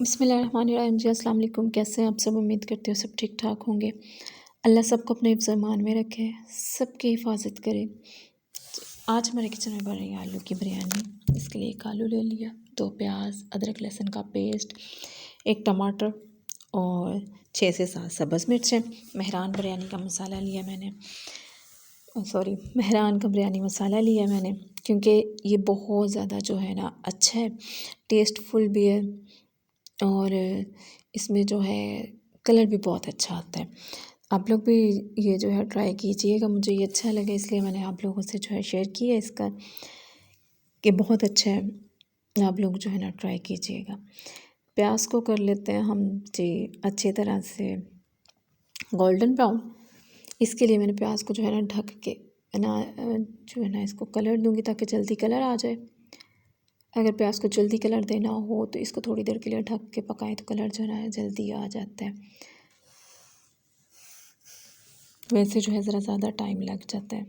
बिस्मिल्लाहिर्रहमानिर्रहीम जी, अस्सलाम वालेकुम। कैसे हैं आप सब? उम्मीद करते हो सब ठीक ठाक होंगे। अल्लाह सबको अपने हिफ्ज़ ईमान में रखे, सबकी हिफाजत करे। आज हमारे किचन में बन रही है आलू की बिरयानी। इसके लिए एक आलू ले लिया, 2 प्याज, अदरक लहसुन का पेस्ट, 1 टमाटर और 6 से 7 सब्ज़ मिर्चें। मेहरान बिरयानी का मसाला लिया मैंने, मेहरान का बिरयानी मसाला लिया मैंने, क्योंकि ये बहुत ज़्यादा जो है ना अच्छा है, टेस्टफुल भी है और इसमें जो है कलर भी बहुत अच्छा आता है। आप लोग भी ये जो है ट्राई कीजिएगा। मुझे ये अच्छा लगा इसलिए मैंने आप लोगों से जो है शेयर किया इसका, कि बहुत अच्छा है। आप लोग जो है ना ट्राई कीजिएगा। प्याज को कर लेते हैं हम जी अच्छी तरह से गोल्डन ब्राउन। इसके लिए मैंने प्याज को जो है ना ढक के ना जो है ना इसको कलर दूंगी ताकि जल्दी कलर आ जाए। अगर प्याज को जल्दी कलर देना हो तो इसको थोड़ी देर के लिए ढक के पकाएं तो कलर जो है जल्दी आ जाता है। वैसे जो है ज़रा ज़्यादा टाइम लग जाता है।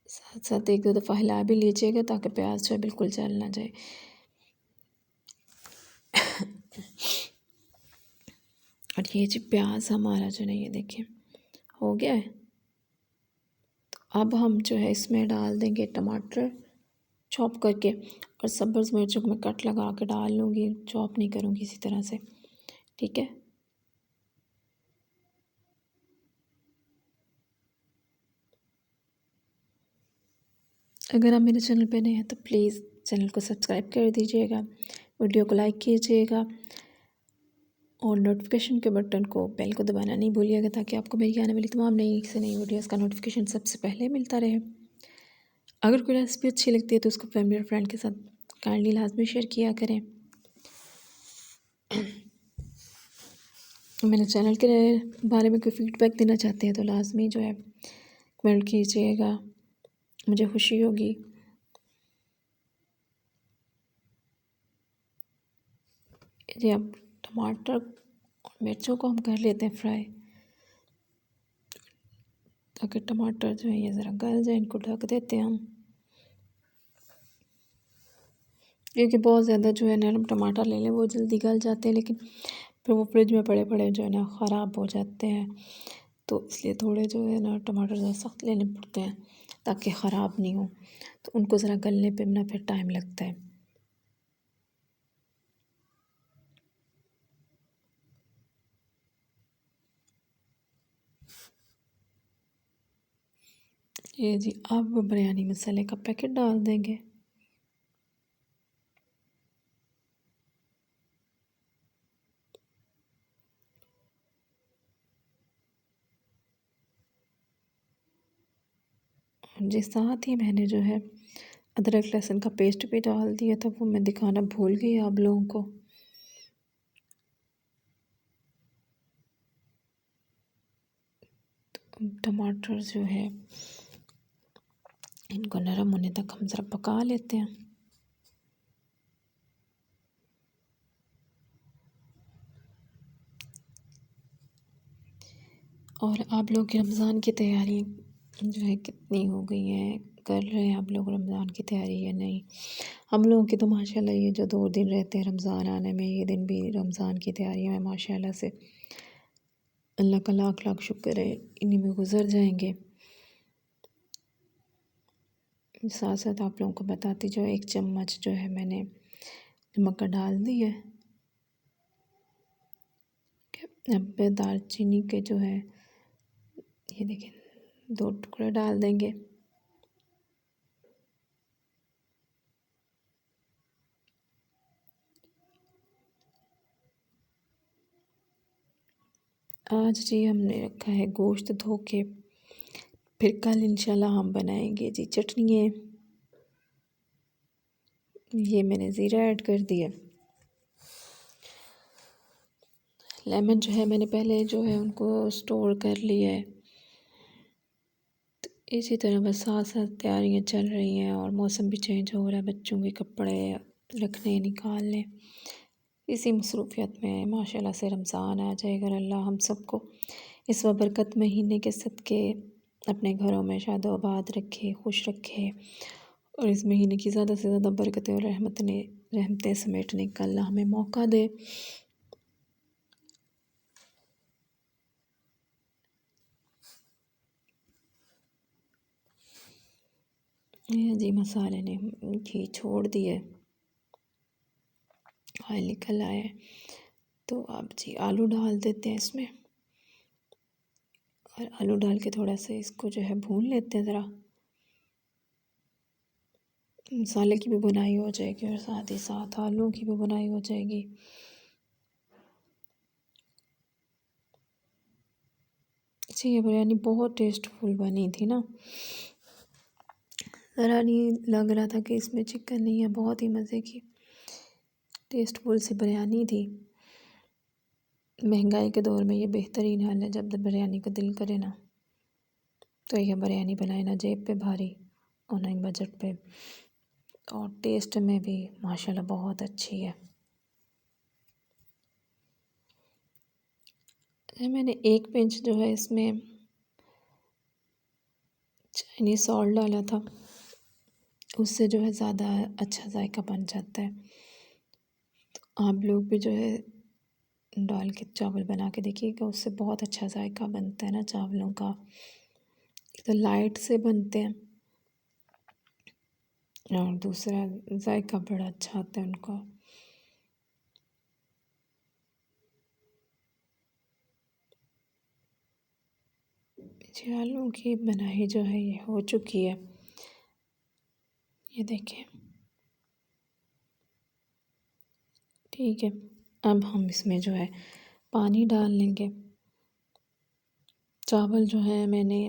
साथ साथ 1-2 दफ़ा हिला भी लीजिएगा ताकि प्याज जो है बिल्कुल जल ना जाए। और ये जी प्याज हमारा जो है ये देखिए हो गया है। तो अब हम जो है इसमें डाल देंगे टमाटर चॉप करके, और सब्ज़ मिर्चों को मैं कट लगा के डाल लूँगी, चॉप नहीं करूँगी इसी तरह से, ठीक है। अगर आप मेरे चैनल पे नए हैं तो प्लीज़ चैनल को सब्सक्राइब कर दीजिएगा, वीडियो को लाइक कीजिएगा और नोटिफिकेशन के बटन को बेल को दबाना नहीं भूलिएगा ताकि आपको मेरी आने वाली तमाम नई से नई वीडियोस का नोटिफिकेशन सबसे पहले मिलता रहे। अगर कोई रेसिपी अच्छी लगती है तो उसको फैमिली और फ्रेंड के साथ काइंडली लाजमी शेयर किया करें। मेरे चैनल के बारे में कोई फीडबैक देना चाहते हैं तो लाजमी जो है कमेंट कीजिएगा, मुझे खुशी होगी। ये अब टमाटर और मिर्चों को हम कर लेते हैं फ्राई, ताकि टमाटर जो है ये ज़रा गल जाए। इनको ढक देते हैं हम, क्योंकि बहुत ज़्यादा जो है नरम टमाटर ले लें वो जल्दी गल जाते हैं, लेकिन फिर वो फ्रिज में पड़े पड़े जो है ना ख़राब हो जाते हैं। तो इसलिए थोड़े जो है ना टमाटर ज़रा सख्त लेने पड़ते हैं ताकि ख़राब नहीं हो। तो उनको ज़रा गलने पे ना फिर टाइम लगता है। ये जी अब बिरयानी मसाले का पैकेट डाल देंगे। जी साथ ही मैंने जो है अदरक लहसुन का पेस्ट भी डाल दिया था, वो मैं दिखाना भूल गई आप लोगों को। तो टमाटर जो है इनको नरम होने तक हम ज़रा पका लेते हैं। और आप लोग की रमज़ान की तैयारी जो है कितनी हो गई है, कर रहे हैं आप लोग रमज़ान की तैयारी या नहीं? हम लोगों की तो माशाल्लाह ये जो 2 दिन रहते हैं रमज़ान आने में, ये दिन भी रमज़ान की तैयारी में माशाल्लाह से अल्लाह का लाख लाख शुक्र है, इन्हीं में गुजर जाएंगे। साथ साथ आप लोगों को बताती जो 1 चम्मच जो है मैंने नमक का डाल दी है। अब दालचीनी के जो है ये देखिए 2 टुकड़े डाल देंगे। आज जी हमने रखा है गोश्त धो के, फिर कल इंशाल्लाह हम बनाएंगे जी चटनी। ये मैंने ज़ीरा ऐड कर दिया। लेमन जो है मैंने पहले जो है उनको स्टोर कर लिया है। तो इसी तरह बस साथ साथ तैयारियां चल रही हैं और मौसम भी चेंज हो रहा है, बच्चों के कपड़े रखने निकालने, इसी मसरूफ़ियत में माशाल्लाह से रमज़ान आ जाएगा। और अल्लाह हम सबको इस बरकत महीने के सदक़े अपने घरों में शादो आबाद रखे, खुश रखे और इस महीने की ज़्यादा से ज़्यादा बरकतें और रहमतें समेटने का अल्लाह हमें मौका दे। ये जी मसाले ने घी छोड़ दिए, ऑयल निकल आया है, तो अब जी आलू डाल देते हैं इसमें। और आलू डाल के थोड़ा सा इसको जो है भून लेते हैं ज़रा। मसाले की भी बुनाई हो जाएगी और साथ ही साथ आलू की भी बुनाई हो जाएगी। जी ये बिरयानी बहुत टेस्टफुल बनी थी ना, ज़रा नहीं लग रहा था कि इसमें चिकन नहीं है। बहुत ही मज़े की टेस्टफुल सी बिरयानी थी। महंगाई के दौर में ये बेहतरीन हाल है, जब बिरयानी को दिल करे ना तो यह बिरयानी बनाए, ना जेब पे भारी और ना ही बजट पे, और टेस्ट में भी माशाल्लाह बहुत अच्छी है। मैंने एक पिंच जो है इसमें चाइनीज़ सॉल्ट डाला था, उससे जो है ज़्यादा अच्छा जायका बन जाता है। तो आप लोग भी जो है डाल के चावल बना के देखिएगा, उससे बहुत अच्छा जायका बनता है ना चावलों का। एक तो लाइट से बनते हैं और दूसरा जायका बड़ा अच्छा आता है उनका। जी आलू की बनाई जो है ये हो चुकी है, ये देखिए। ठीक है, अब हम इसमें जो है पानी डाल लेंगे। चावल जो है मैंने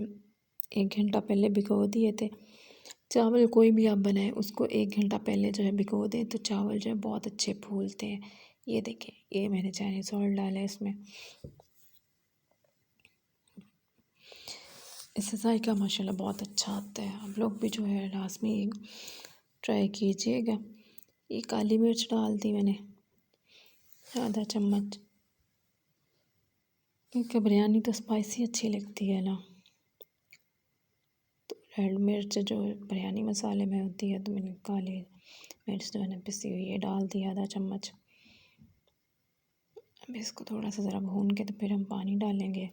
1 घंटा पहले भिगो दिए थे। चावल कोई भी आप बनाएं उसको 1 घंटा पहले जो है भिगो दें तो चावल जो है बहुत अच्छे फूलते हैं। ये देखें, ये मैंने चाइनीज़ सॉल्ट डाला है इसमें, इससे जायका माशाल्लाह बहुत अच्छा आता है। आप लोग भी जो है लाजमी ट्राई कीजिएगा। ये काली मिर्च डाल दी मैंने आधा चम्मच, क्योंकि बिरयानी तो स्पाइसी अच्छी लगती है ना। तो रेड मिर्च जो बिरयानी मसाले में होती है, तो मैंने काली मिर्च जो है ना पिसी हुई ये डाल दी आधा चम्मच। अब इसको थोड़ा सा ज़रा भून के तो फिर हम पानी डालेंगे।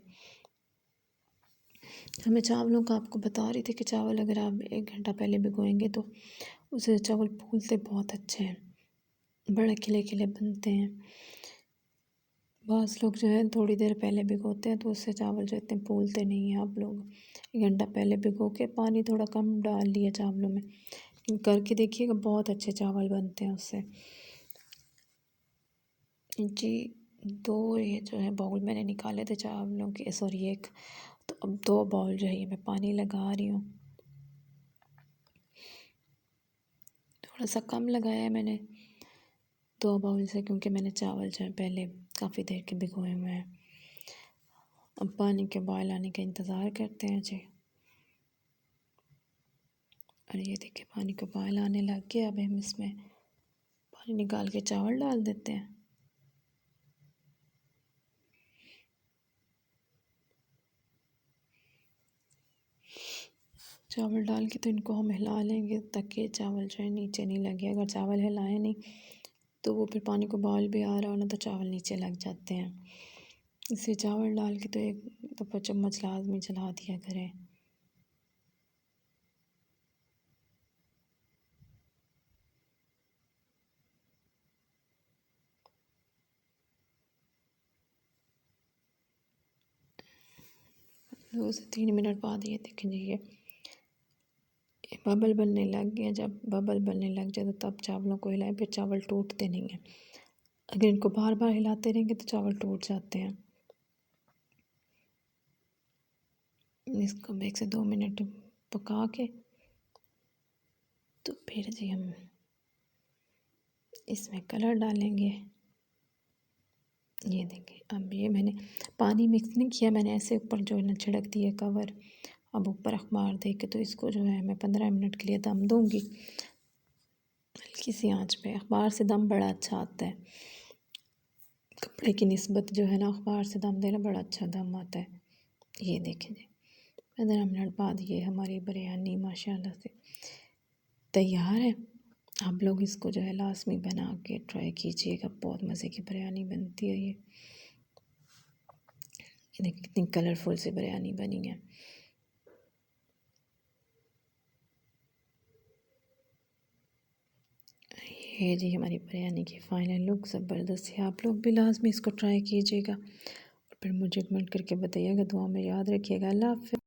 हमें चावलों का आपको बता रही थी कि चावल अगर आप 1 घंटा पहले भिगोएंगे तो उससे चावल फूलते बहुत अच्छे हैं, बड़े खिले खिले बनते हैं। बहुत लोग जो है थोड़ी देर पहले भिगोते हैं तो उससे चावल जो इतने फूलते नहीं हैं। आप लोग 1 घंटा पहले भिगो के पानी थोड़ा कम डाल लिया चावलों में, लेकिन करके देखिएगा बहुत अच्छे चावल बनते हैं उससे। जी 2 ये जो है बाउल मैंने निकाले थे चावलों के, सॉरी 1, तो अब 2 बाउल जो है ये मैं पानी लगा रही हूँ। थोड़ा सा कम लगाया है मैंने 2 बाउल से, क्योंकि मैंने चावल जो है पहले काफ़ी देर के भिगोए हुए हैं। अब पानी के बॉयल आने का इंतज़ार करते हैं जी। और ये देखिए पानी को बॉयल आने लग गया। अब हम इसमें पानी निकाल के चावल डाल देते हैं। चावल डाल के तो इनको हम हिला लेंगे ताकि चावल जो है नीचे नहीं लगे। अगर चावल हिलाए नहीं तो वो फिर पानी को बॉयल भी आ रहा हो ना तो चावल नीचे लग जाते हैं। इसलिए चावल डाल के तो 1 दफ़ा चम्मच लाजमी चला दिया करें। दो से 3 मिनट बाद ये देखें जी ये बबल बनने लग गया। जब बबल बनने लग जाए तो तब चावलों को हिलाएं, फिर चावल टूटते नहीं हैं। अगर इनको बार बार हिलाते रहेंगे तो चावल टूट जाते हैं। इसको 1 से 2 मिनट पका के तो फिर जी हम इसमें कलर डालेंगे। ये देखिए अब ये मैंने पानी मिक्स नहीं किया, मैंने ऐसे ऊपर जो है ना छिड़क दिया कवर। अब ऊपर अखबार दे के तो इसको जो है मैं 15 मिनट के लिए दम दूँगी हल्की सी आंच पे। अखबार से दम बड़ा अच्छा आता है, कपड़े की निस्बत जो है ना अखबार से दम देना बड़ा अच्छा दम आता है। ये देखें जी 15 मिनट बाद ये हमारी बिरयानी माशाल्लाह से तैयार है। आप लोग इसको जो है लास्ट में बना के ट्राई कीजिएगा, बहुत मज़े की बिरयानी बनती है ये देखिए कितनी कलरफुल सी बिरयानी बनी है। ये जी हमारी बिरयानी की फाइनल लुक ज़बरदस्त है। आप लोग भी लास्ट में इसको ट्राई कीजिएगा और फिर मुझे कमेंट करके बताइएगा, दुआ में याद रखिएगा। अल्लाह हाफ़िज़।